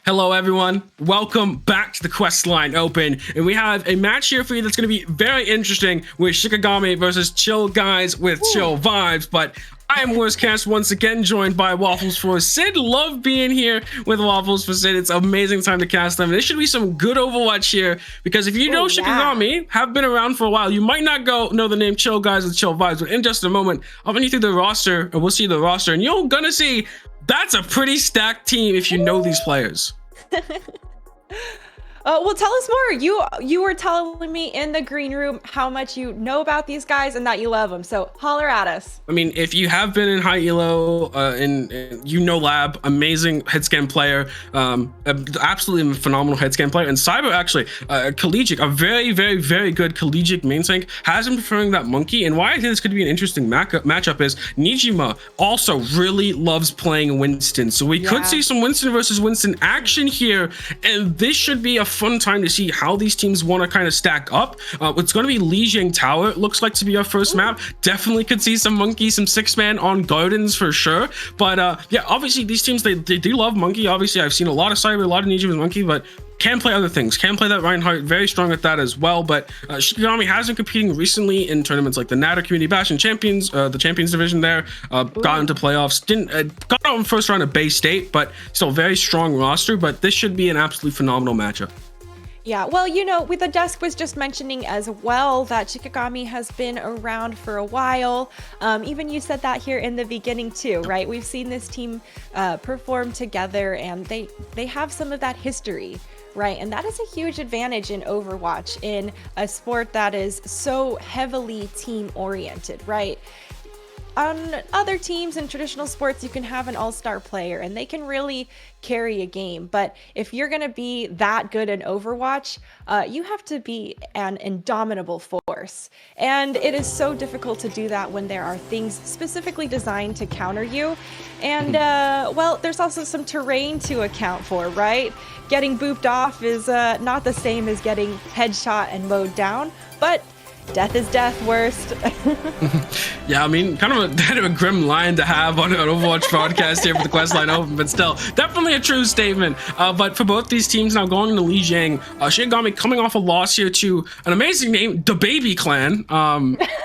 Hello, everyone. Welcome back to the Questline Open, and we have a match here for you that's going to be very interesting with Shikigami versus Chill Guys with Chill Vibes. But I am Worstcast once again, joined by Waffles for Sid. Love being here with Waffles for Sid. It's an amazing time to cast them. There should be some good Overwatch here because if you know Shikigami, have been around for a while, you might not know the name Chill Guys with Chill Vibes. But in just a moment, I'll run you through the roster, and we'll see the roster, and you're gonna see. That's a pretty stacked team if you know these players. Well, tell us more. You were telling me in the green room how much you know about these guys and that you love them. So holler at us. I mean, if you have been in high elo, Lab, amazing head scan player, absolutely phenomenal head scan player, and Cyber actually, collegiate, a very, very, very good collegiate main tank, has been preferring that monkey. And why I think this could be an interesting matchup is Nijima also really loves playing Winston, so we could see some Winston versus Winston action here, and this should be a fun time to see how these teams want to kind of stack up. It's going to be Lijiang Tower, it looks like to be our first map. Definitely could see some monkey, some 6-man on gardens for sure. But yeah, obviously these teams, they do love monkey. Obviously I've seen a lot of Cyber, a lot of Nijima with monkey, but can play other things, can play that Reinhardt, very strong at that as well. But Shikigami has been competing recently in tournaments like the Natter Community Bash and Champions, the Champions division there, got into playoffs, got out in first round of Bay State, but still very strong roster. But this should be an absolutely phenomenal matchup. Yeah, well, you know, with the desk was just mentioning as well that Shikigami has been around for a while. Even you said that here in the beginning too, right? We've seen this team perform together, and they have some of that history, right? And that is a huge advantage in Overwatch, in a sport that is so heavily team oriented, right? On other teams in traditional sports, you can have an all-star player and they can really carry a game. But if you're going to be that good in Overwatch, you have to be an indomitable force. And it is so difficult to do that when there are things specifically designed to counter you. And, well, there's also some terrain to account for, right? Getting booped off is not the same as getting headshot and mowed down, but death is death, worst. Yeah, I mean, kind of a grim line to have on an Overwatch broadcast here for the Questline Open, but still, definitely a true statement. But for both these teams now going into Lijiang, Shikigami coming off a loss here to an amazing name, the Baby Clan.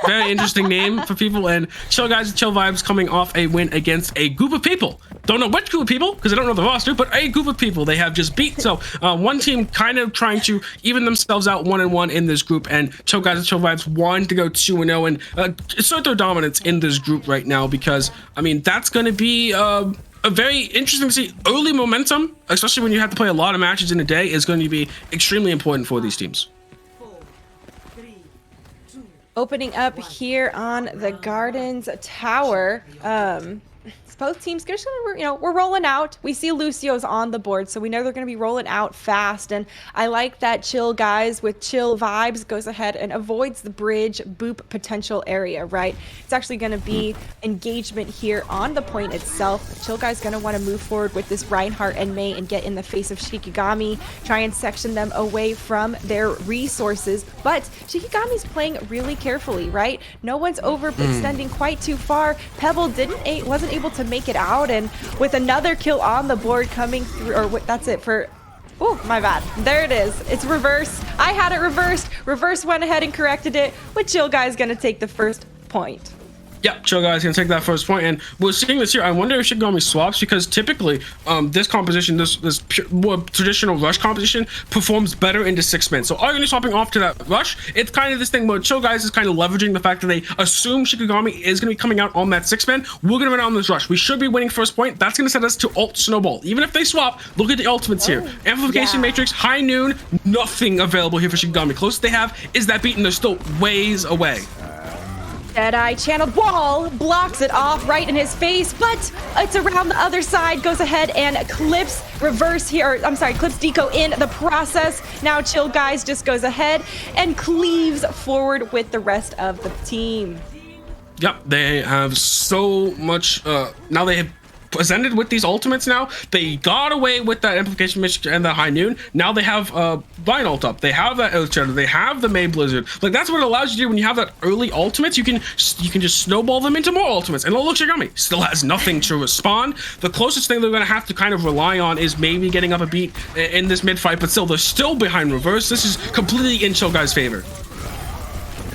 Very interesting name for people, and Chill Guys and Chill Vibes coming off a win against a group of people. Don't know which group of people, because I don't know the roster, but a group of people they have just beat. So one team kind of trying to even themselves out 1-1 in this group, and Chill Guys and Chill Vibes wanting to go 2-0 and assert their dominance in this group right now, because I mean that's going to be a very interesting to see. Early momentum, especially when you have to play a lot of matches in a day, is going to be extremely important for these teams. Opening up here on the Gardens Tower. Both teams just we're rolling out. We see Lucio's on the board, so we know they're going to be rolling out fast. And I like that Chill Guys with Chill Vibes goes ahead and avoids the bridge boop potential area, right? It's actually going to be engagement here on the point itself. Chill Guys going to want to move forward with this Reinhardt and Mei and get in the face of Shikigami, try and section them away from their resources. But Shikigami's playing really carefully, right? No one's overextending quite too far. Pebble wasn't able to make it out, and with another kill on the board coming through, or that's it for, oh my bad, there it is, it's reverse. I had it reverse went ahead and corrected it, with Chill Guys gonna take the first point. Yep, Chill Guys can take that first point, and we're seeing this here. I wonder if Shikigami swaps, because typically this composition, this more traditional rush composition, performs better into 6-man. So are you swapping off to that rush? It's kind of this thing where Chill Guys is kind of leveraging the fact that they assume Shikigami is going to be coming out on that 6-man. We're going to run out on this rush. We should be winning first point. That's going to set us to ult snowball. Even if they swap, look at the ultimates here. Amplification Matrix, High Noon, nothing available here for Shikigami. Closest they have is that beat, and they're still ways away. Deadeye channeled wall blocks it off right in his face, but it's around the other side, goes ahead and clips clips Deco in the process. Now Chill Guys just goes ahead and cleaves forward with the rest of the team. Yep, they have so much, now they have presented with these ultimates now. They got away with that amplification mission and the high noon. Now they have Vine ult up. They have that Earth Shadow. They have the May Blizzard. Like, that's what it allows you to do when you have that early ultimates. You can just snowball them into more ultimates. And look, Shikigami still has nothing to respond. The closest thing they're going to have to kind of rely on is maybe getting up a beat in this mid fight, but still, they're still behind reverse. This is completely in Chill Guy's favor.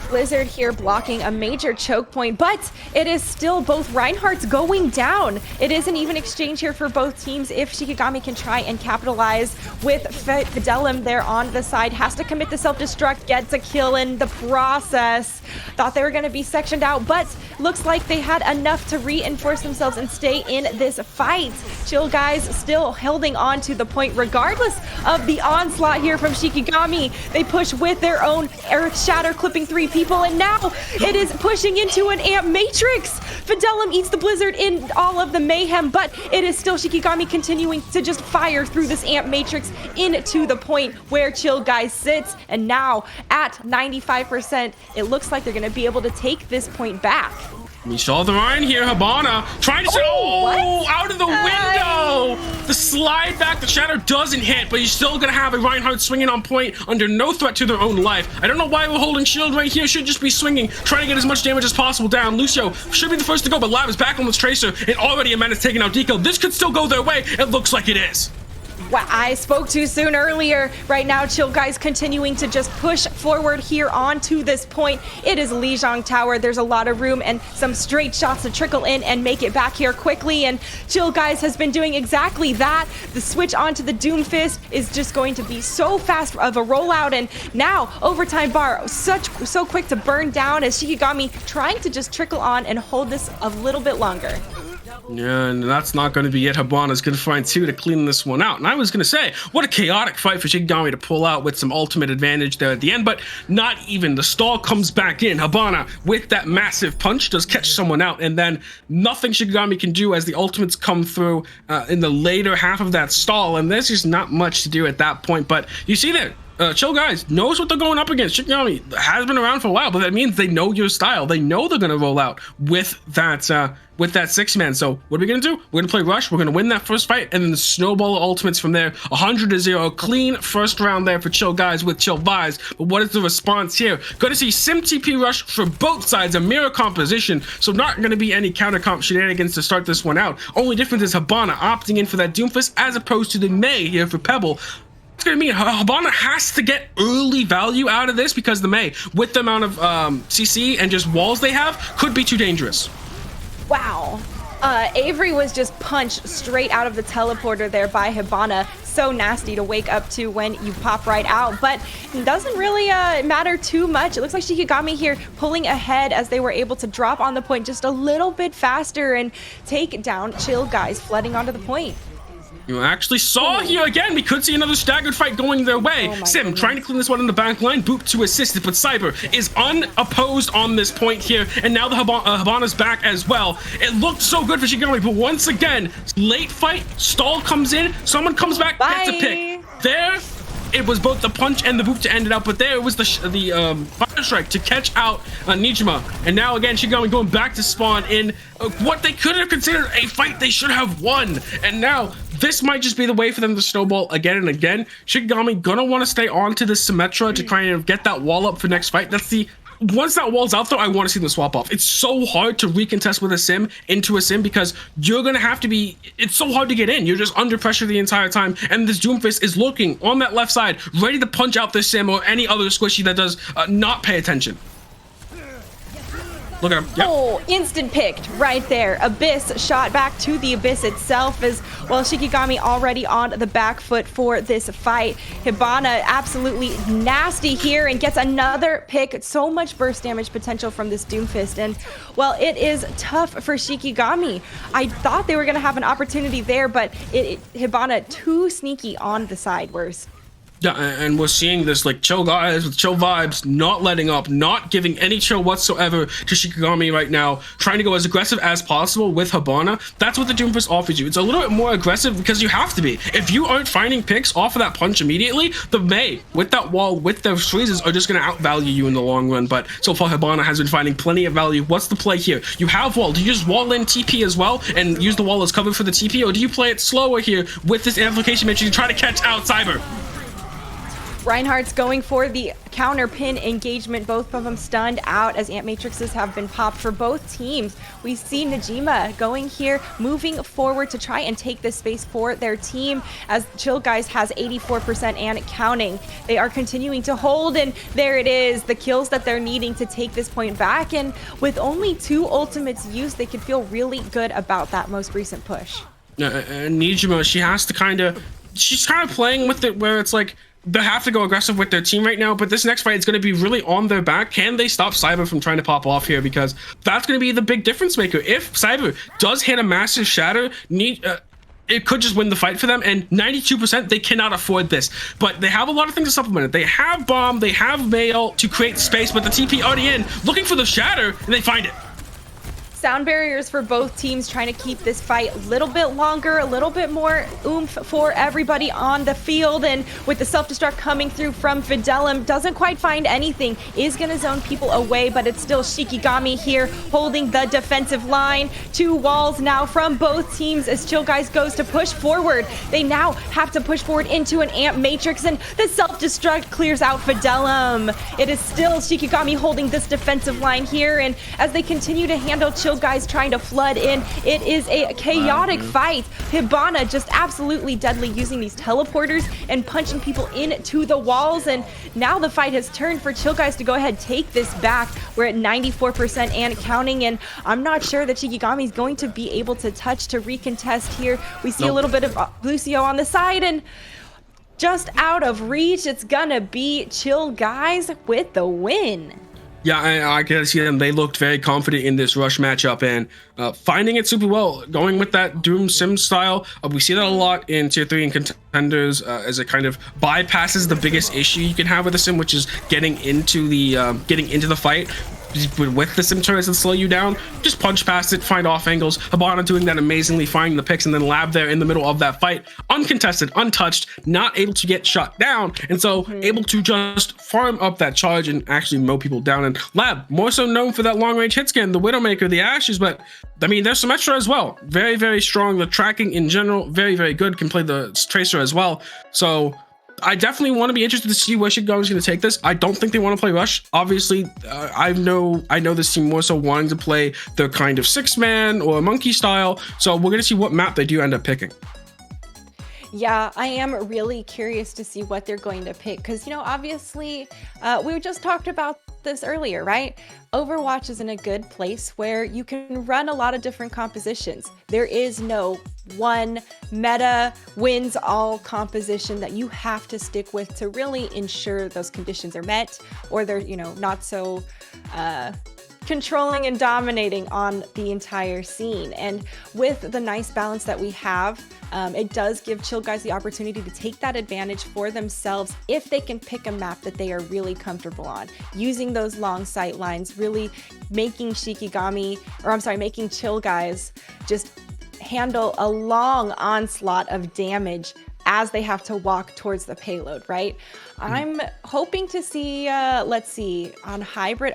Blizzard here blocking a major choke point, but it is still both Reinhardt's going down. It is an even exchange here for both teams. If Shikigami can try and capitalize with Fidelum there on the side, has to commit the self-destruct, gets a kill in the process. Thought they were going to be sectioned out, but looks like they had enough to reinforce themselves and stay in this fight. Chill Guys still holding on to the point regardless of the onslaught here from Shikigami. They push with their own Earth Shatter, clipping 3 people. And now it is pushing into an amp matrix. Fidelum eats the Blizzard in all of the mayhem, but it is still Shikigami continuing to just fire through this amp matrix into the point where Chill Guys sits. And now at 95%, it looks like they're going to be able to take this point back. We saw the Ryan here, Hibana trying to out of the window. The slide back, the shatter doesn't hit, but he's still gonna have a Reinhardt swinging on point under no threat to their own life. I don't know why we're holding shield right here. Should just be swinging, trying to get as much damage as possible down. Lucio should be the first to go, but Lab is back on this Tracer, and already a man is taking out Deco. This could still go their way. It looks like it is. Well, I spoke too soon earlier. Right now, Chill Guys continuing to just push forward here onto this point. It is Lijiang Tower. There's a lot of room and some straight shots to trickle in and make it back here quickly. And Chill Guys has been doing exactly that. The switch onto the Doomfist is just going to be so fast of a rollout. And now, Overtime Bar, so quick to burn down as Shikigami trying to just trickle on and hold this a little bit longer. Yeah, and that's not going to be it. Hibana's going to find 2 to clean this one out. And I was going to say, what a chaotic fight for Shikigami to pull out with some ultimate advantage there at the end, but not even. The stall comes back in. Hibana, with that massive punch, does catch someone out, and then nothing Shikigami can do as the ultimates come through in the later half of that stall, and there's just not much to do at that point. But you see there, Chill Guys knows what they're going up against. Shikigami has been around for a while, but that means they know your style. They know they're going to roll out with that 6-man. So what are we going to do? We're going to play Rush. We're going to win that first fight, and then snowball ultimates from there. 100-0, clean first round there for Chill Guys with Chill Vibes. But what is the response here? Going to see Sim TP Rush for both sides, a mirror composition. So not going to be any counter comp shenanigans to start this one out. Only difference is Hibana opting in for that Doomfist as opposed to the May here for Pebble. It's gonna mean Hibana has to get early value out of this because the May, with the amount of CC and just walls they have, could be too dangerous. Wow. Avery was just punched straight out of the teleporter there by Hibana. So nasty to wake up to when you pop right out, but it doesn't really matter too much. It looks like Shikigami here pulling ahead as they were able to drop on the point just a little bit faster and take down Chill Guys flooding onto the point. You actually saw here again, we could see another staggered fight going their way. Sim trying to clean this one in the back line, Boop to assist it, but Cyber is unopposed on this point here, and now the Hibana's back as well. It looked so good for Shikigami, but once again, late fight, stall comes in, someone comes back, gets a pick. There, it was both the punch and the boop to end it up, but there it was the fire strike to catch out Nijima. And now again, Shikigami going back to spawn in what they could have considered a fight they should have won. And now this might just be the way for them to snowball again and again. Shikigami gonna want to stay on to this Symmetra to try and get that wall up for next fight. That's the once that wall's out though, I want to see them swap off. It's so hard to recontest with a Sim into a Sim because you're gonna have to be, it's so hard to get in. You're just under pressure the entire time, and this Doomfist is looking on that left side, ready to punch out this Sim or any other squishy that does not pay attention. Look at him. Yep. Oh, instant picked right there. Abyss shot back to the Abyss itself as well. Shikigami already on the back foot for this fight. Hibana absolutely nasty here and gets another pick. So much burst damage potential from this Doomfist. And well, it is tough for Shikigami. I thought they were going to have an opportunity there, but Hibana too sneaky on the side. Worse. Yeah, and we're seeing this like chill guys with chill vibes, not letting up, not giving any chill whatsoever to Shikigami right now, trying to go as aggressive as possible with Hibana. That's what the Doomfist offers you. It's a little bit more aggressive because you have to be. If you aren't finding picks off of that punch immediately, the Mei with that wall, with those freezes are just going to outvalue you in the long run. But so far, Hibana has been finding plenty of value. What's the play here? You have wall. Do you just wall in TP as well and use the wall as cover for the TP, or do you play it slower here with this amplification matrix to try to catch out Cyber? Reinhardt's going for the counter pin engagement, both of them stunned out as Ant Matrixes have been popped for both teams. We see Najima going here, moving forward to try and take this space for their team as Chill Guys has 84% and counting. They are continuing to hold, and there it is, the kills that they're needing to take this point back, and with only 2 ultimates used, they could feel really good about that most recent push. Najima, she's kind of playing with it where it's like, they have to go aggressive with their team right now, but this next fight is going to be really on their back. Can they stop Cyber from trying to pop off here? Because that's going to be the big difference maker. If Cyber does hit a massive shatter, it could just win the fight for them, and 92%, they cannot afford this. But they have a lot of things to supplement it. They have Bomb, they have Mail to create space, but the TP already in, looking for the shatter, and they find it. Sound barriers for both teams, trying to keep this fight a little bit longer, a little bit more oomph for everybody on the field. And with the self-destruct coming through from Fidelum, doesn't quite find anything, is going to zone people away, but it's still Shikigami here holding the defensive line. 2 walls now from both teams as Chill Guys goes to push forward. They now have to push forward into an Amp Matrix, and the self-destruct clears out Fidelum. It is still Shikigami holding this defensive line here, and as they continue to handle Chill Guys trying to flood in, it is a chaotic fight. Hibana just absolutely deadly, using these teleporters and punching people into the walls, and now the fight has turned for Chill Guys to go ahead, take this back. We're at 94% and counting, and I'm not sure that Shikigami is going to be able to touch to recontest here. We see a little bit of Lucio on the side, and just out of reach. It's gonna be Chill Guys with the win. Yeah, I can see them. They looked very confident in this rush matchup and finding it super well, going with that Doom Sim style. We see that a lot in Tier 3 and contenders as it kind of bypasses the biggest issue you can have with the Sim, which is getting into the fight. With the sim turrets that slow you down, just punch past it, find off angles. Hibana doing that amazingly, finding the picks, and then Lab there in the middle of that fight, uncontested, untouched, not able to get shot down, and so able to just farm up that charge and actually mow people down. And Lab, more so known for that long range hit scan, the Widowmaker, the Ashes, but I mean, there's some extra as well. Very, very strong. The tracking in general, very, very good. Can play the Tracer as well. So I definitely want to be interested to see where Shikigami is going to take this. I don't think they want to play Rush. Obviously, I know this team more so wanting to play the kind of 6-man or monkey style. So we're going to see what map they do end up picking. Yeah, I am really curious to see what they're going to pick because, obviously, we just talked about this earlier, right? Overwatch is in a good place where you can run a lot of different compositions. There is no one meta wins all composition that you have to stick with to really ensure those conditions are met, or they're, not so controlling and dominating on the entire scene. And with the nice balance that we have, it does give Chill Guys the opportunity to take that advantage for themselves if they can pick a map that they are really comfortable on, using those long sight lines, really making making Chill Guys just handle a long onslaught of damage as they have to walk towards the payload, right? I'm hoping to see, let's see, on hybrid,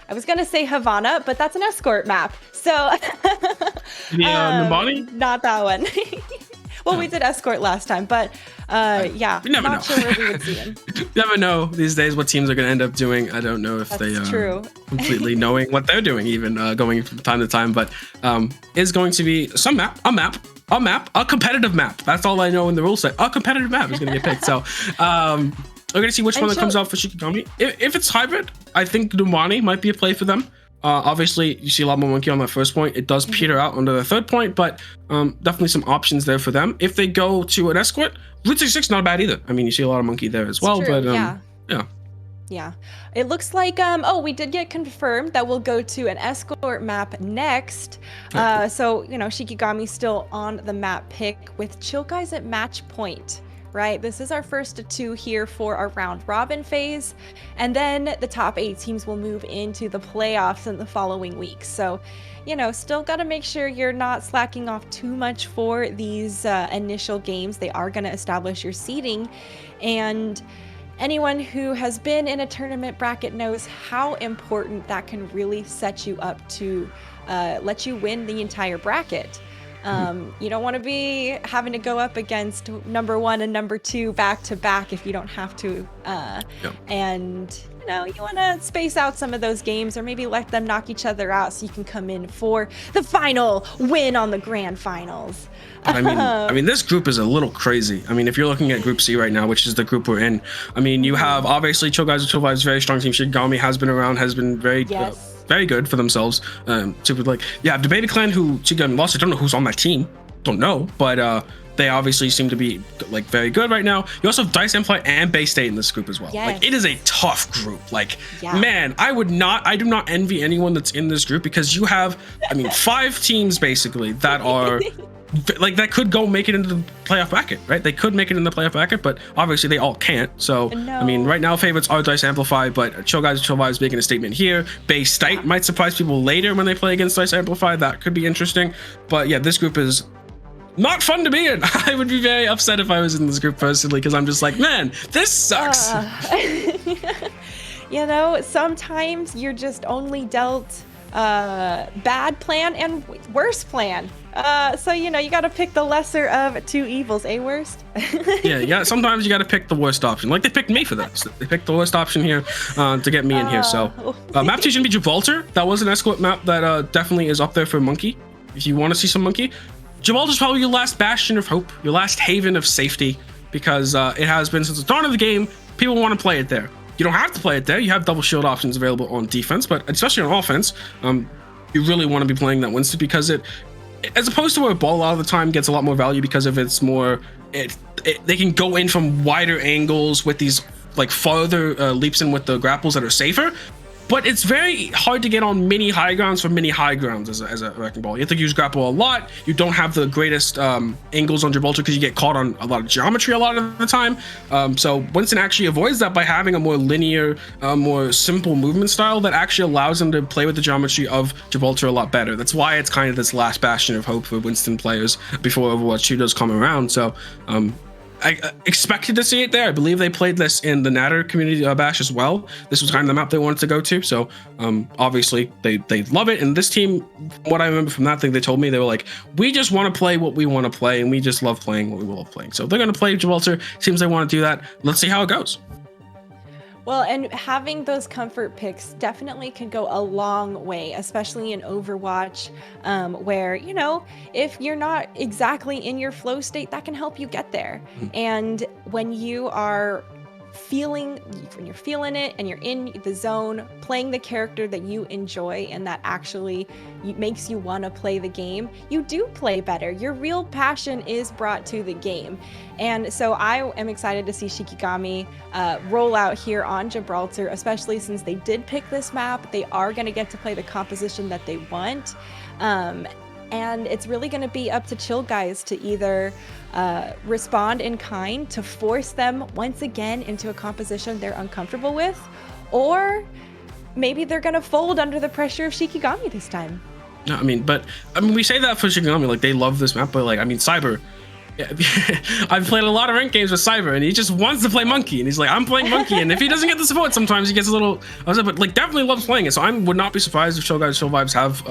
I was gonna say Havana, but that's an escort map. So Nabani? Not that one. Well, we did escort last time, but yeah, you never not know. sure where we would see him. You never know these days what teams are gonna end up doing. I don't know if that's they are true. completely knowing what they're doing, even going from time to time, but is going to be a competitive map. That's all I know in the rule set. A competitive map is gonna get picked. So we're gonna see which one that comes out for Shikigami. If it's hybrid, I think Dumani might be a play for them. Obviously, you see a lot more monkey on that first point. It does peter out under the third point, but definitely some options there for them. If they go to an escort, Route 66 not bad either. I mean, you see a lot of monkey there as well. But yeah. It looks like, we did get confirmed that we'll go to an escort map next. So, Shikigami's still on the map pick with Chill Guys at match point. right? This is our first of 2 here for our round robin phase, and then the top 8 teams will move into the playoffs in the following weeks. So, still got to make sure you're not slacking off too much for these initial games. They are going to establish your seeding, and anyone who has been in a tournament bracket knows how important that can really set you up to let you win the entire bracket. You don't want to be having to go up against number 1 and number 2 back to back if you don't have to. And you want to space out some of those games, or maybe let them knock each other out so you can come in for the final win on the grand finals. I mean, this group is a little crazy. I mean, if you're looking at Group C right now, which is the group we're in, I mean, you have obviously CGWCV, very strong team. Shikigami has been around, has been very good for themselves. You have the Baby Clan, who Shikigami lost. I don't know who's on that team. Don't know, but they obviously seem to be very good right now. You also have Dice Empire and Bay State in this group as well. Like, it is a tough group. Man, I do not envy anyone that's in this group, because you have, 5 teams basically that are that could go make it into the playoff bracket, right? They could make it in the playoff bracket, but obviously they all can't. So, right now favorites are Dice Amplify, but CGWCV is making a statement here. Bay State might surprise people later when they play against Dice Amplify. That could be interesting. But yeah, this group is not fun to be in. I would be very upset if I was in this group personally, because I'm just like, man, this sucks. Sometimes you're just only dealt bad plan and worse plan. So you got to pick the lesser of 2 evils, worst? yeah, sometimes you got to pick the worst option. Like, they picked me for this. They picked the worst option here to get me in here. So map 2 is gonna be Gibraltar. That was an escort map that definitely is up there for Monkey, if you want to see some Monkey. Gibraltar's probably your last bastion of hope, your last haven of safety, because it has been since the dawn of the game. People want to play it there. You don't have to play it there. You have double shield options available on defense, but especially on offense, you really want to be playing that Winston, because it, as opposed to where a ball a lot of the time gets a lot more value because of its more, they can go in from wider angles with these farther leaps in with the grapples that are safer. But it's very hard to get on mini high grounds for mini high grounds as a wrecking ball. You have to use grapple a lot. You don't have the greatest angles on Gibraltar because you get caught on a lot of geometry a lot of the time. So Winston actually avoids that by having a more linear, more simple movement style that actually allows him to play with the geometry of Gibraltar a lot better. That's why it's kind of this last bastion of hope for Winston players before Overwatch 2 does come around. So I expected to see it there. I believe they played this in the Natter community bash as well. This was kind of the map they wanted to go to. So obviously they love it. And this team, what I remember from that thing, they told me, they were like, we just want to play what we want to play, and we just love playing what we love playing. So they're going to play Gibraltar. Seems they want to do that. Let's see how it goes. Well, and having those comfort picks definitely can go a long way, especially in Overwatch, where, if you're not exactly in your flow state, that can help you get there. And when you're feeling it and you're in the zone, playing the character that you enjoy and that actually makes you want to play the game, you do play better. Your real passion is brought to the game. And so I am excited to see Shikigami roll out here on Gibraltar, especially since they did pick this map. They are going to get to play the composition that they want. And it's really going to be up to Chill Guys to either respond in kind to force them once again into a composition they're uncomfortable with, or maybe they're going to fold under the pressure of Shikigami this time. No, we say that for Shikigami, they love this map, but Cyber. Yeah, I've played a lot of ranked games with Cyber, and he just wants to play Monkey, and he's like, I'm playing Monkey, and if he doesn't get the support, sometimes he gets a little upset, but definitely loves playing it. So I would not be surprised if CGWCV have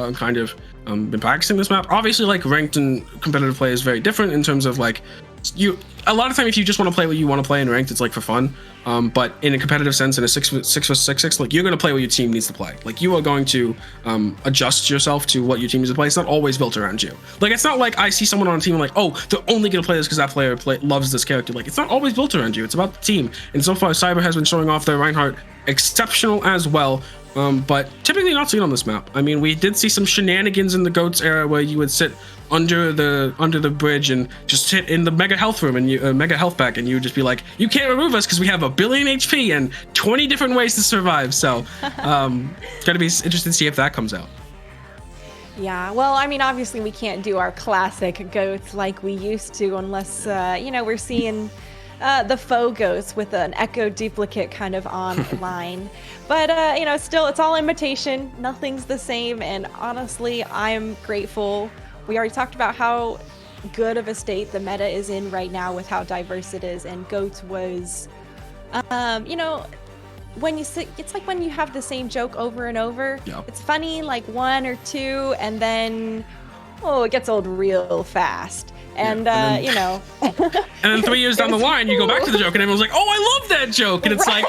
been practicing this map. Obviously, ranked and competitive play is very different in terms of a lot of time if you just want to play what you want to play in ranked, it's for fun. But in a competitive sense, in a 6v6, you're going to play what your team needs to play. You are going to adjust yourself to what your team needs to play. It's not always built around you. It's not like I see someone on a team and oh, they're only going to play this because that player loves this character. It's not always built around you. It's about the team. And so far, Cyber has been showing off their Reinhardt exceptional as well. But typically not seen on this map. We did see some shenanigans in the GOATS era where you would sit under the bridge and just hit in the mega health room and mega health pack, and you would just be like, you can't remove us because we have 1 billion HP and 20 different ways to survive. So it's gonna be interesting to see if that comes out. Yeah, well, obviously we can't do our classic GOATs like we used to unless we're seeing the faux ghost with an echo duplicate kind of online. But, you know, still, it's all imitation. Nothing's the same. And honestly, I'm grateful. We already talked about how good of a state the meta is in right now with how diverse it is. And GOAT was, you know, when you sit, it's like when you have the same joke over and over. Yeah. It's funny like one or two, and then, oh, it gets old real fast. And, then, you know. And then 3 years down the line, you go back to the joke and everyone's like, oh, I love that joke. And it's like,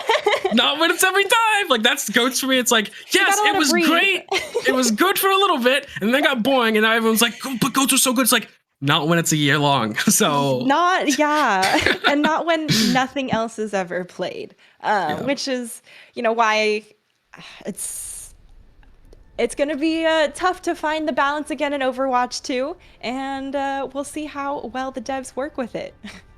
not when it's every time. Like, that's GOATs for me. It's like, yes, it was great. It was good for a little bit. And then got boring. And now everyone's like, oh, but GOATs are so good. It's like, not when it's a year long. So. Not, yeah. And not when nothing else is ever played. Which is, you know, why it's going to be tough to find the balance again in Overwatch 2, and we'll see how well the devs work with it.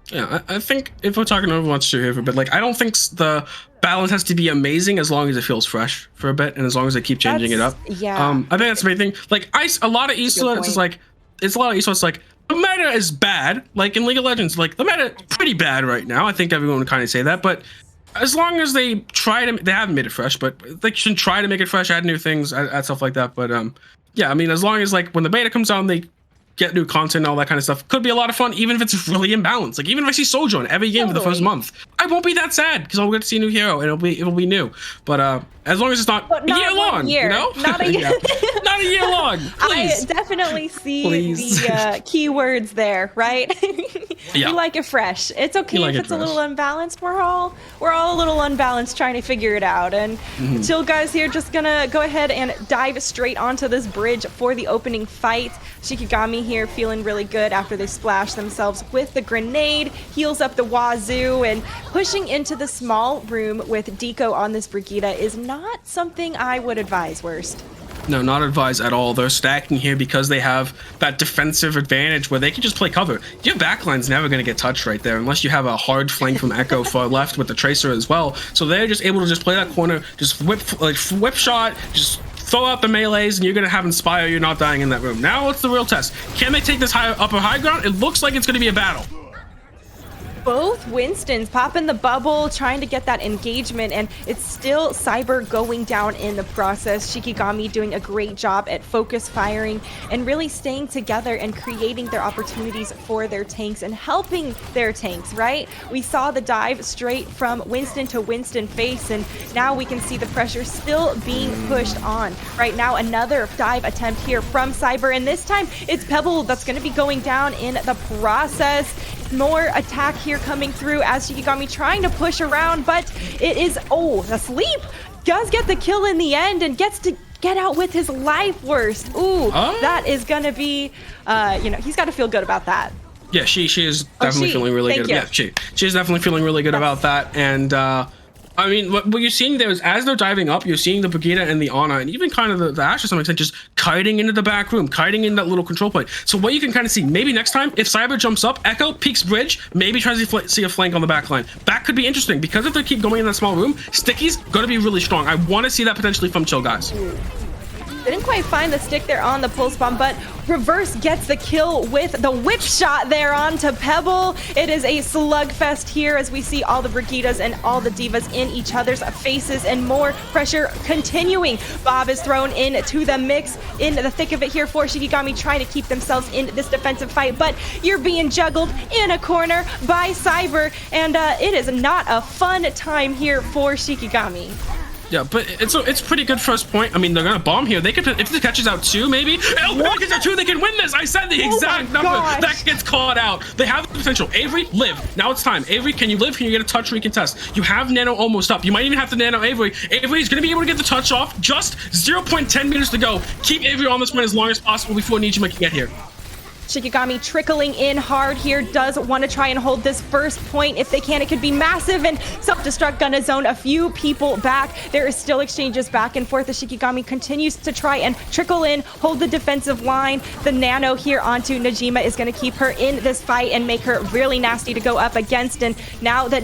Yeah, I think if we're talking Overwatch 2 here for a bit, like, I don't think the balance has to be amazing as long as it feels fresh for a bit, and as long as they keep changing it up. Yeah. I think that's the main thing. Like, a lot of esports is like, the meta is bad. Like in League of Legends, like the meta is pretty bad right now. I think everyone would kind of say that, but as long as they haven't made it fresh, but they should try to make it fresh, add new things, add stuff like that. But yeah, I mean, as long as like when the beta comes out, they get new content and all that kind of stuff, could be a lot of fun, even if it's really imbalanced. Like even if I see Sojo in every game for the first month, I won't be that sad because I'll get to see a new hero and it'll be new. But as long as it's not a year long, you know, not a year, not a year long. Please. I definitely see the keywords there, right? Yeah. You like it fresh. It's okay if it's a little unbalanced. We're all a little unbalanced trying to figure it out. And the Chill guys here just gonna go ahead and dive straight onto this bridge for the opening fight. Shikigami here feeling really good after they splash themselves with the grenade, heals up the wazoo, and pushing into the small room with Deco on this Brigitte is not something I would advise, Worst. No, not advised at all. They're stacking here because they have that defensive advantage where they can just play cover. Your backline's never going to get touched right there unless you have a hard flank from Echo far left with the Tracer as well. So they're just able to just play that corner, just whip shot, just throw out the melees, and you're going to have Inspire. You're not dying in that room. Now it's the real test. Can they take this upper high ground? It looks like it's going to be a battle. Both Winstons popping the bubble, trying to get that engagement, and it's still Cyber going down in the process. Shikigami doing a great job at focus firing and really staying together and creating their opportunities for their tanks and helping their tanks, right? We saw the dive straight from Winston to Winston face, and now we can see the pressure still being pushed on. Right now, another dive attempt here from Cyber, and this time it's Pebble that's going to be going down in the process. More attack here coming through as Shikigami trying to push around, but it is, the sleep does get the kill in the end and gets to get out with his life. Worst. Ooh, that is gonna be, you know, he's got to feel good about that. Yeah, she is definitely feeling really good. Yeah, she is definitely feeling really good about that. And I mean, what you're seeing there is as they're diving up, you're seeing the Brigitte and the Ana, and even kind of the Ashe to some extent, just kiting into the back room, kiting in that little control point. So what you can kind of see, maybe next time, if Cyber jumps up, Echo peeks bridge, maybe tries to see a flank on the back line. That could be interesting, because if they keep going in that small room, Sticky's going to be really strong. I want to see that potentially from Chill guys. Didn't quite find the stick there on the pulse bomb, but Reverse gets the kill with the whip shot there onto Pebble. It is a slugfest here as we see all the Brigittes and all the divas in each other's faces, and more pressure continuing. Bob is thrown into the mix in the thick of it here for Shikigami, trying to keep themselves in this defensive fight, but you're being juggled in a corner by Cyber, and it is not a fun time here for Shikigami. Yeah, but it's pretty good first point. I mean, they're gonna bomb here. They could, if this catches out 2, maybe. If it catches out 2, they can win this. I said the exact number. That gets caught out. They have the potential. Avery, live. Now it's time. Avery, can you live? Can you get a touch recontest? You have Nano almost up. You might even have to Nano Avery. Avery's gonna be able to get the touch off. Just 0.10 meters to go. Keep Avery on this one as long as possible before Nijima can get here. Shikigami trickling in hard here, does want to try and hold this first point. If they can, it could be massive, and self-destruct gonna zone a few people back. There is still exchanges back and forth as Shikigami continues to try and trickle in, hold the defensive line. The nano here onto Najima is going to keep her in this fight and make her really nasty to go up against, and now that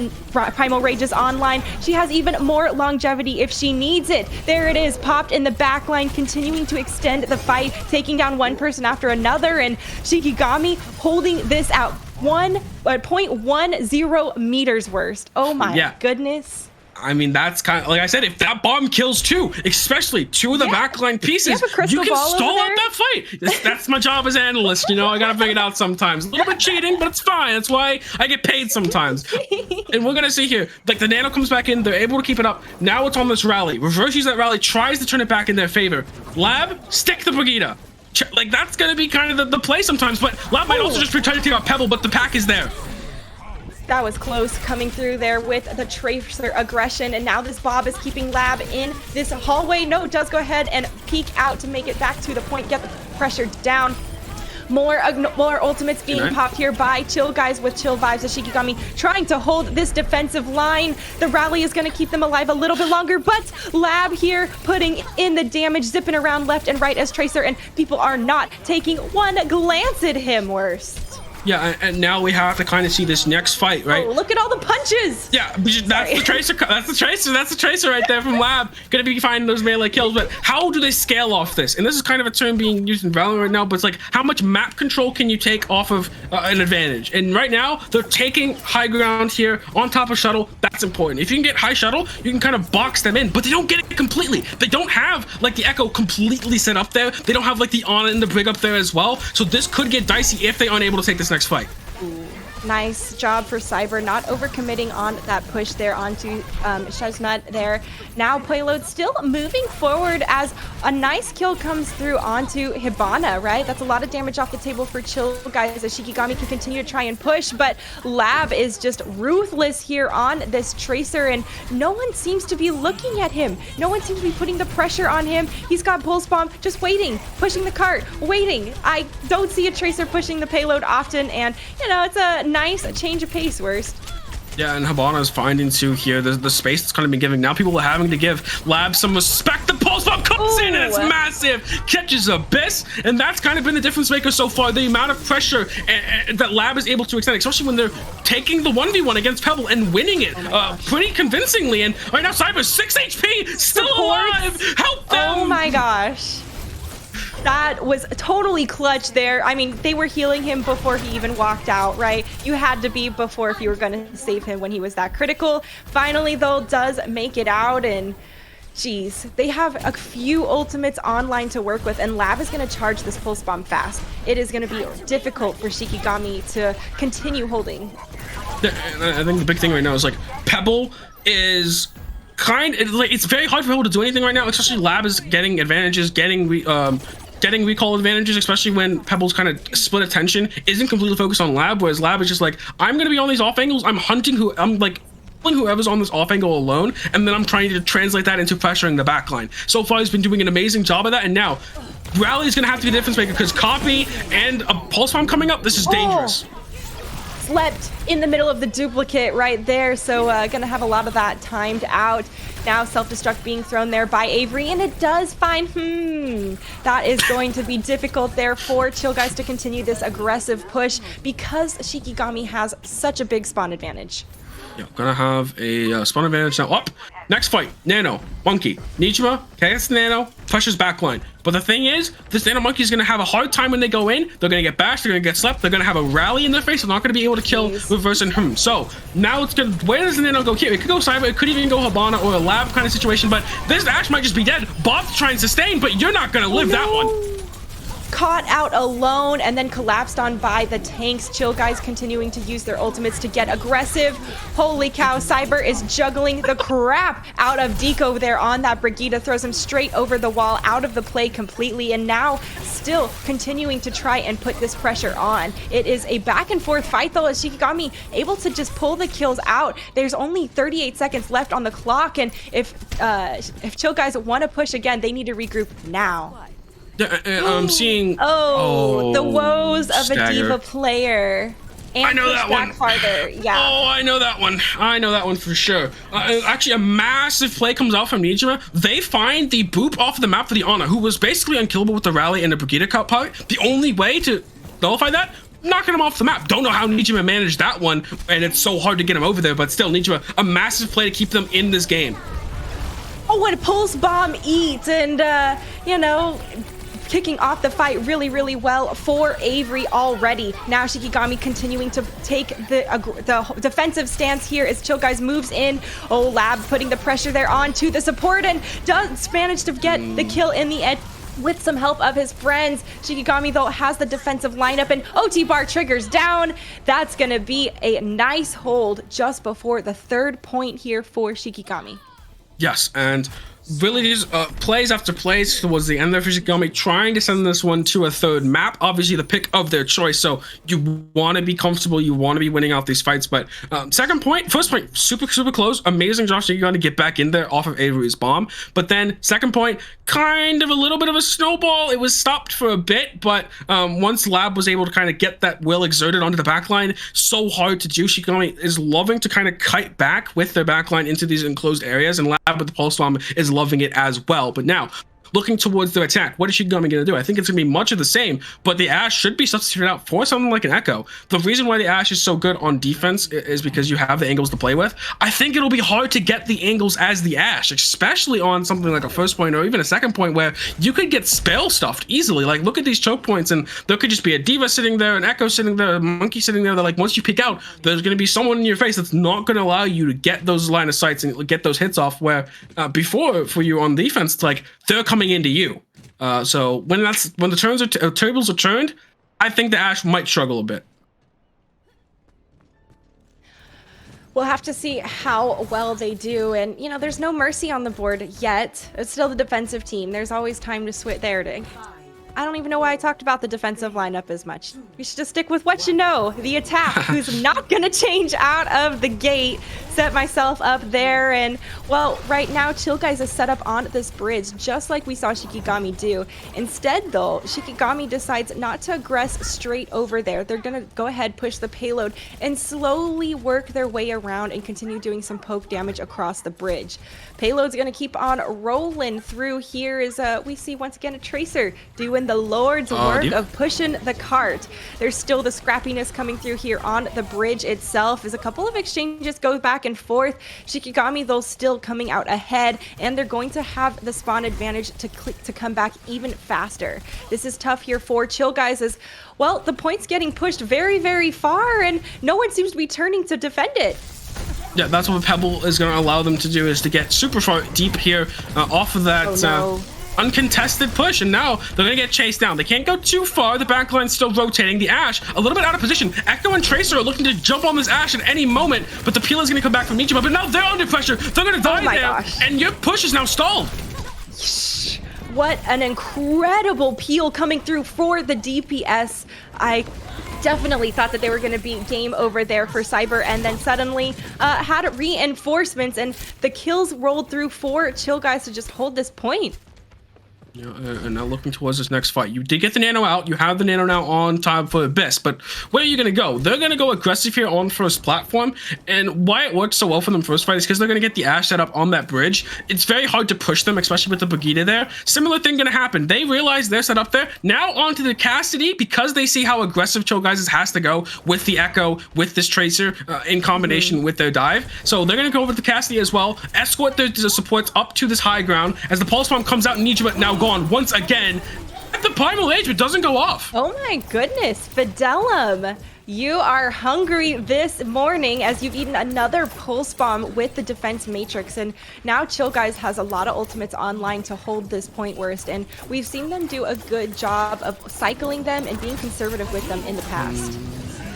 Primal Rage is online, she has even more longevity if she needs it. There it is, popped in the back line, continuing to extend the fight, taking down one person after another, and Shikigami holding this out. 0.10 meters worst. Oh my goodness. I mean, that's kind of like I said, if that bomb kills two, especially two of the backline pieces, you can stall out that fight. That's my job as analyst, you know, I gotta figure it out sometimes. A little bit cheating, but it's fine. That's why I get paid sometimes. And we're gonna see here, like the nano comes back in, they're able to keep it up. Now it's on this rally. Reverse use that rally, tries to turn it back in their favor. Lab, stick the Brigitte. Like that's gonna be kind of the play sometimes, but Lab might also just be trying to take out Pebble, but the pack is there. That was close, coming through there with the Tracer aggression, and now this Bob is keeping Lab in this hallway. No, does go ahead and peek out to make it back to the point, get the pressure down. More ultimates being popped here by Chill Guys with Chill Vibes as Shikigami trying to hold this defensive line. The rally is going to keep them alive a little bit longer, but Lab here putting in the damage, zipping around left and right as Tracer, and people are not taking one glance at him. Worst. Yeah, and now we have to kind of see this next fight, right? Oh, look at all the punches! Yeah, that's the Tracer. That's the Tracer. That's the Tracer right there from Lab. Gonna be finding those melee kills, but how do they scale off this? And this is kind of a term being used in Valorant right now, but it's like, how much map control can you take off of an advantage? And right now, they're taking high ground here on top of shuttle. That's important. If you can get high shuttle, you can kind of box them in, but they don't get it completely. They don't have like the Echo completely set up there. They don't have like the Ana and the Brig up there as well. So this could get dicey if they aren't able to take this next fight. Ooh, nice job for Cyber, not overcommitting on that push there onto Chestnut there. Now Payload still moving forward as a nice kill comes through onto Hibana, right? That's a lot of damage off the table for Chill Guys as Shikigami can continue to try and push, but Lab is just ruthless here on this Tracer, and no one seems to be looking at him. No one seems to be putting the pressure on him. He's got Pulse Bomb, just waiting, pushing the cart, waiting. I don't see a Tracer pushing the payload often, and you know, it's a nice change of pace. Worst. Yeah, and Hibana is finding too here the space that's kind of been giving. Now people are having to give Lab some respect. The pulse bomb comes in and it's massive, catches Abyss, and that's kind of been the difference maker so far. The amount of pressure that Lab is able to extend, especially when they're taking the 1v1 against Pebble and winning it pretty convincingly. And right now, Cyber 6 HP, still alive. Help them! Oh my gosh. That was totally clutch there. I mean, they were healing him before he even walked out, right? You had to be before if you were going to save him when he was that critical. Finally, though, does make it out, and geez, they have a few ultimates online to work with, and Lab is going to charge this Pulse Bomb fast. It is going to be difficult for Shikigami to continue holding. Yeah, and I think the big thing right now is like Pebble is it's very hard for Pebble to do anything right now, especially Lab is getting advantages, getting recall advantages, especially when Pebble's kind of split attention isn't completely focused on Lab, whereas Lab is just like, I'm gonna be on these off angles, I'm hunting whoever's on this off angle alone, and then I'm trying to translate that into pressuring the backline. So far he's been doing an amazing job of that, and now Rally is gonna have to be the difference maker because Copy and a Pulse Bomb coming up, this is dangerous. Slept in the middle of the duplicate right there, so gonna have a lot of that timed out. Now self-destruct being thrown there by Avery, and it does find, that is going to be difficult there for Chill Guys to continue this aggressive push because Shikigami has such a big spawn advantage. Yeah, gonna have a spawn advantage now. Up, next fight, Nano, Monkey, Nijima, gets Nano, pressures backline. But the thing is, this Nano Monkey is gonna have a hard time when they go in. They're gonna get bashed, they're gonna get slept, they're gonna have a rally in their face, they're not gonna be able to kill Reverse and him. So now it's gonna, where does the Nano go here? It could go Cyber, it could even go Hibana or a Lab kind of situation, but this Ash might just be dead. Bob's trying to sustain, but you're not gonna live that one. Caught out alone and then collapsed on by the tanks. Chill Guys continuing to use their ultimates to get aggressive. Holy cow, Cyber is juggling the crap out of Deco there on that Brigitte, throws him straight over the wall, out of the play completely, and now still continuing to try and put this pressure on. It is a back and forth fight though, as Shikigami able to just pull the kills out. There's only 38 seconds left on the clock, and if Chill Guys want to push again, they need to regroup now. Yeah, I'm seeing. Oh, the woes of stagger. A diva player. And I know that one. Farther. Yeah. Oh, I know that one. I know that one for sure. Actually, a massive play comes out from Nijima. They find the boop off the map for the Ana, who was basically unkillable with the rally and the Brigitte cut part. The only way to nullify that, knocking him off the map. Don't know how Nijima managed that one, and it's so hard to get him over there, but still, Nijima, a massive play to keep them in this game. Oh, what a Pulse Bomb eats, and, you know, kicking off the fight really, really well for Avery already. Now Shikigami continuing to take the defensive stance here as Chill Guys moves in. Oh, Lab putting the pressure there onto the support and does manage to get the kill in the end with some help of his friends. Shikigami, though, has the defensive lineup, and OT bar triggers down. That's going to be a nice hold just before the 3rd point here for Shikigami. Yes, and really these plays after plays towards the end there for Shikigami, trying to send this one to a 3rd map. Obviously the pick of their choice, so you want to be comfortable, you want to be winning out these fights. But first point, super close. Amazing job Shikigami to get back in there off of Avery's bomb. But then 2nd point, kind of a little bit of a snowball. It was stopped for a bit, but once Lab was able to kind of get that will exerted onto the backline, so hard to do. Shikigami is loving to kind of kite back with their backline into these enclosed areas, and Lab with the pulse bomb is loving it as well. But now looking towards their attack, what is Shikigami going to do? I think it's going to be much of the same, but the Ashe should be substituted out for something like an Echo. The reason why the Ashe is so good on defense is because you have the angles to play with. I think it'll be hard to get the angles as the Ashe, especially on something like a 1st point or even a 2nd point where you could get spell stuffed easily. Like, look at these choke points, and there could just be a D.Va sitting there, an Echo sitting there, a Monkey sitting there. That, like, once you pick out, there's going to be someone in your face that's not going to allow you to get those line of sights and get those hits off, where before for you on defense, it's like they're coming into you. So when the tables are turned, I think the Ashe might struggle a bit. We'll have to see how well they do, and you know, there's no mercy on the board yet. It's still the defensive team. There's always time to switch there. I don't even know why I talked about the defensive lineup as much. We should just stick with what you know. The attack, who's not going to change out of the gate. Set myself up there, and well, right now Chill Guys is set up on this bridge just like we saw Shikigami do. Instead though, Shikigami decides not to aggress straight over there. They're gonna go ahead, push the payload, and slowly work their way around and continue doing some poke damage across the bridge. Payload's gonna keep on rolling through here as we see once again a Tracer doing the Lord's work of pushing the cart. There's still the scrappiness coming through here on the bridge itself as a couple of exchanges go back and forth. Shikigami though still coming out ahead, and they're going to have the spawn advantage to come back even faster. This is tough here for Chill Guys as well. The point's getting pushed very far, and no one seems to be turning to defend it. Yeah, that's what Pebble is going to allow them to do, is to get super far deep here off of that uncontested push, and now they're gonna get chased down. They can't go too far. The backline's still rotating. The Ashe a little bit out of position. Echo and Tracer are looking to jump on this Ashe at any moment, but the peel is gonna come back from Ichima. But now they're under pressure. They're gonna die there, and your push is now stalled. What an incredible peel coming through for the DPS. I definitely thought that they were going to be game over there for Cyber, and then suddenly had reinforcements, and the kills rolled through for Chill Guys to just hold this point. Yeah, and now looking towards this next fight. You did get the Nano out. You have the Nano now on time for Abyss, but where are you going to go? They're going to go aggressive here on first platform, and why it worked so well for them first fight is because they're going to get the Ashe set up on that bridge. It's very hard to push them, especially with the Brigitte there. Similar thing going to happen. They realize they're set up there. Now onto the Cassidy, because they see how aggressive Chill Guys has to go with the Echo, with this Tracer, in combination with their dive. So they're going to go with the Cassidy as well, escort their supports up to this high ground as the Pulse Bomb comes out and Nijima now gone once again at the primal age, but doesn't go off. Oh my goodness, Fidelum, you are hungry this morning as you've eaten another pulse bomb with the defense matrix, and now Chill Guys has a lot of ultimates online to hold this point worst, and we've seen them do a good job of cycling them and being conservative with them in the past.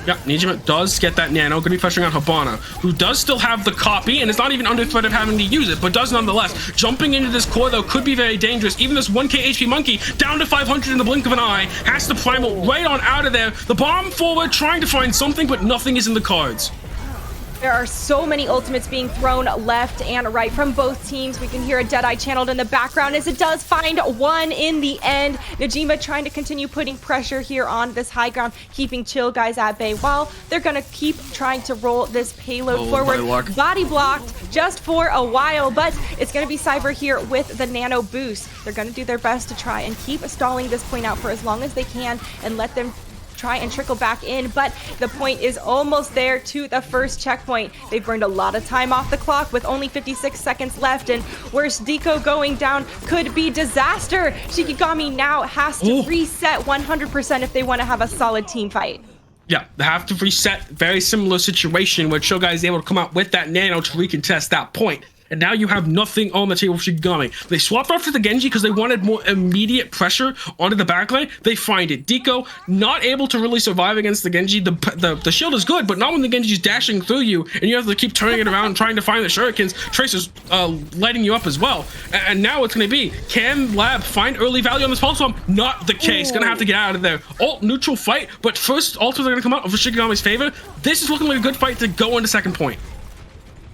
Yeah, Nijima does get that Nano, going to be pressuring on Habana, who does still have the copy and is not even under threat of having to use it, but does nonetheless. Jumping into this core, though, could be very dangerous. Even this 1k HP Monkey, down to 500 in the blink of an eye, has the primal right on out of there. The bomb forward, trying to find something, but nothing is in the cards. There are so many ultimates being thrown left and right from both teams. We can hear a Deadeye channeled in the background as it does find one in the end. Najima trying to continue putting pressure here on this high ground, keeping Chill Guys at bay while they're going to keep trying to roll this payload forward. Body blocked just for a while, but it's going to be Cyber here with the Nano boost. They're going to do their best to try and keep stalling this point out for as long as they can and let them try and trickle back in, but the point is almost there to the first checkpoint. They've burned a lot of time off the clock with only 56 seconds left, and worst Deco going down could be disaster. Shikigami now has to reset 100% if they want to have a solid team fight. Yeah, they have to reset. Very similar situation where Chill Guy is able to come out with that nano to recontest that point. And now you have nothing on the table for Shikigami. They swapped off to the Genji because they wanted more immediate pressure onto the backline. They find it. Deco not able to really survive against the Genji. The shield is good, but not when the Genji's dashing through you and you have to keep turning it around and trying to find the shurikens. Tracer's lighting you up as well. And now it's going to be, can Lab find early value on this pulse bomb? Not the case. Going to have to get out of there. Ult neutral fight, but first ults are going to come out over Shikigami's favor. This is looking like a good fight to go into second point.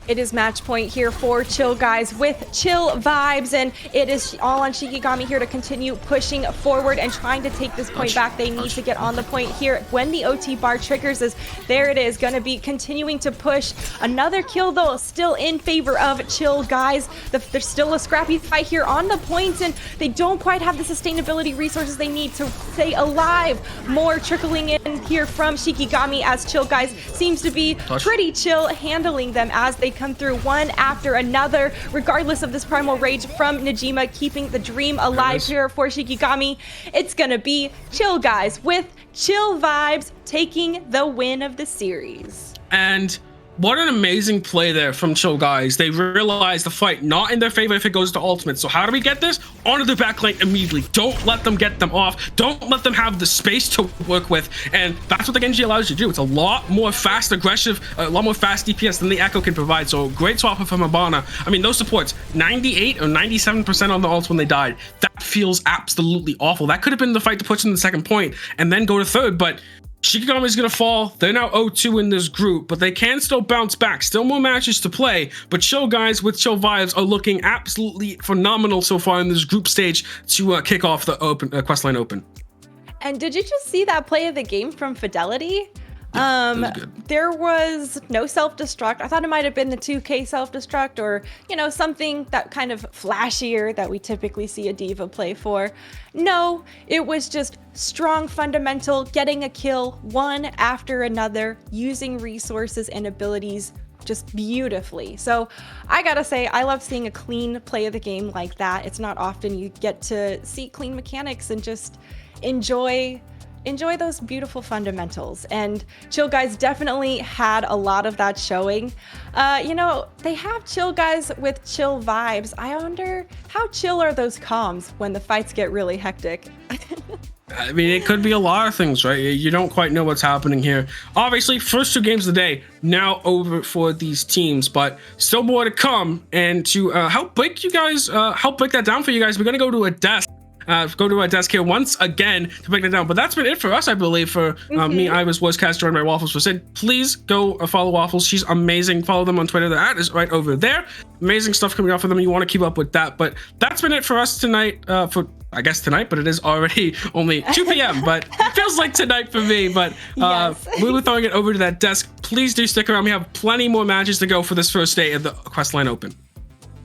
It is match point here for Chill Guys with Chill Vibes, and it is all on Shikigami here to continue pushing forward and trying to take this point back. They need to get on the point here when the OT bar triggers. There it is, going to be continuing to push. Another kill though, still in favor of Chill Guys. There's still a scrappy fight here on the points, and they don't quite have the sustainability resources they need to stay alive. More trickling in here from Shikigami as Chill Guys seems to be pretty chill handling them as they come through one after another, regardless of this primal rage from Najima, keeping the dream alive here for Shikigami. It's gonna be Chill Guys with Chill Vibes taking the win of the series. And what an amazing play there from Chill Guys. They realize the fight not in their favor if it goes to ultimate. So how do we get this? Onto the backline immediately. Don't let them get them off. Don't let them have the space to work with. And that's what the Genji allows you to do. It's a lot more fast, aggressive, a lot more fast DPS than the Echo can provide. So great swap from Hibana. I mean, those supports, 98 or 97% on the ults when they died. That feels absolutely awful. That could have been the fight to push in the second point and then go to third, but Shikigami is going to fall. They're now 0-2 in this group, but they can still bounce back. Still more matches to play, but Chill Guys with Chill Vibes are looking absolutely phenomenal so far in this group stage to kick off the Questline Open. And did you just see that play of the game from Fidelity? There was no self-destruct. I thought it might have been the 2K self-destruct or, you know, something that kind of flashier that we typically see a diva play for. No, it was just strong fundamental, getting a kill one after another, using resources and abilities just beautifully. So I gotta say, I love seeing a clean play of the game like that. It's not often you get to see clean mechanics and just enjoy those beautiful fundamentals. And Chill Guys definitely had a lot of that showing. You know, they have Chill Guys with Chill Vibes. I wonder how chill are those comms when the fights get really hectic? I mean, it could be a lot of things, right? You don't quite know what's happening here. Obviously, first two games of the day now over for these teams, but still more to come. And to help break that down for you guys, we're going to go to a desk. Go to our desk here once again to break that down. But that's been it for us, I believe. For me, I was Cast, joined by Waffles for Sid. Please go follow Waffles. She's amazing. Follow them on Twitter. The ad is right over there. Amazing stuff coming out for them. You want to keep up with that. But that's been it for us tonight. I guess tonight, but it is already only 2 p.m. But it feels like tonight for me. But yes. We were throwing it over to that desk. Please do stick around. We have plenty more matches to go for this first day of the Questline Open.